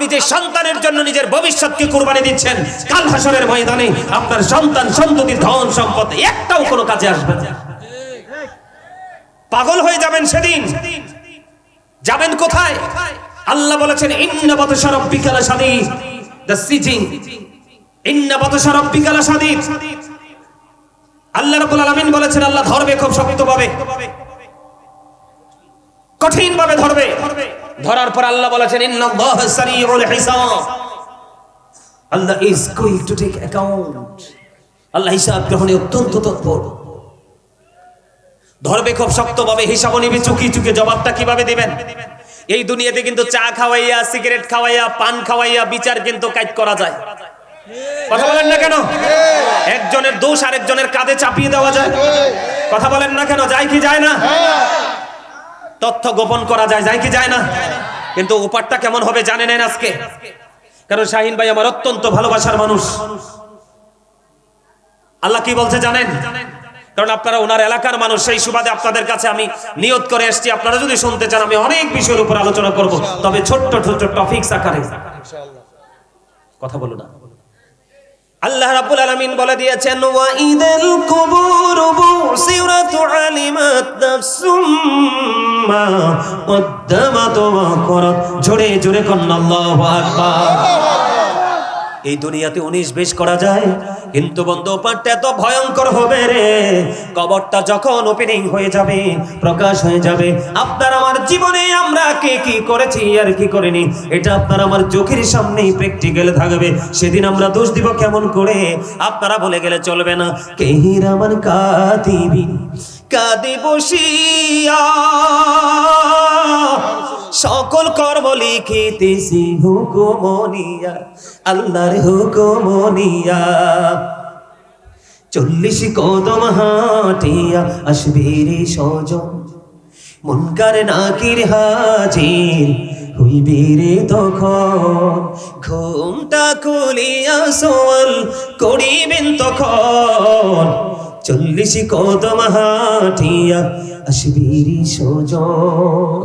আপনি যে সন্তানের জন্য নিজের ভবিষ্যৎকে কুরবানি দিচ্ছেন, কাল হাসরের ময়দানে আপনার সন্তান সন্ততি ধন সম্পদ একটাও কোনো কাজে আসবে না। পাগল হয়ে যাবেন সেদিন। যাবেন কোথায়? আল্লাহ বলেছেন ইন্না বাতশা রাব্বিকা লাশাদীদ, দ্য সিজিং, ইন্না বাতশা রাব্বিকা লাশাদীদ। আল্লাহ রাব্বুল আলামিন বলেছেন আল্লাহ ধরবে খুব শক্তভাবে, কঠিন ভাবে ধরবে। ধরার পর আল্লাহ বলেছেন ইন্নাল্লাহা সারিউল হিসাব, Allah is going to take account. Allah হিসাব গ্রহণে অত্যন্ত তৎপর। ধরবে খুব শক্তভাবে, হিসাব নিবে চুকি চুকি। জবাবটা কিভাবে দিবেন? এই দুনিয়াতে কিন্তু চা খাওয়াইয়া, সিগারেট খাওয়াইয়া, পান খাওয়াইয়া বিচার কিন্তু কাজ করা যায়। কথা বলেন না কেন? একজনের দোষ আরেকজনের কাঁধে চাপিয়ে দেওয়া যায়। কথা বলেন না কেন? যায় কি যায় না? তথ্য গোপন করা যায়, যায় কি যায় না? কিন্তু উপারটা কেমন হবে জানেন আজকে? কারণ শাহিন ভাই আমার অত্যন্ত ভালোবাসার মানুষ। আল্লাহ কি বলছে জানেন? কারণ আপনারা ওনার এলাকার মানুষ, সেই সুবাদে আপনাদের কাছে আমি নিয়ত করে এসেছি। আপনারা যদি শুনতে চান আমি অনেক বিষয়ের উপর আলোচনা করব, তবে ছোট্ট ছোট্ট টপিকস আকারে। কথা বলো না। আল্লাহ রাব্বুল আলামিন বলে দিয়েছেন ওয়া ইদাল কুবুর বুসিরাত আলিমাত নাফসুম মা কদ্দামাত ওয়া করাত। জোরে জোরে কন্না আল্লাহু আকবার। এই দুনিয়াতে 19-20 করা যায়, কিন্তু বন্ধু পাঠটা এত ভয়ঙ্কর হবে রে। কবরটা যখন ওপেনিং হয়ে যাবে, প্রকাশ হয়ে যাবে, আপনার আমার জীবনে আমরা কে কি করেছি আর কি করিনি এটা আপনার আমার চোখের সামনেই প্র্যাকটিক্যাল থাকবে। সেদিন আমরা দোষ দিব কেমন করে? আপনারা বলে গেলে চলবে না। কেহির আমার কাঁদিবি কাঁদে বসিয়া, সকল কর্ম লিখিতেছি হুকুমনিয়া, আল্লাহর হুকুমনিয়া। 40 কদম হাঁটিয়া আসবে রে সজন, মুনকার নাকির হাজির হইবে রে তখন। ঘুমটা খুলিয়া সোয়াল করিবেন তখন, 40 কদম হাঁটিয়া আসবে রে সজন।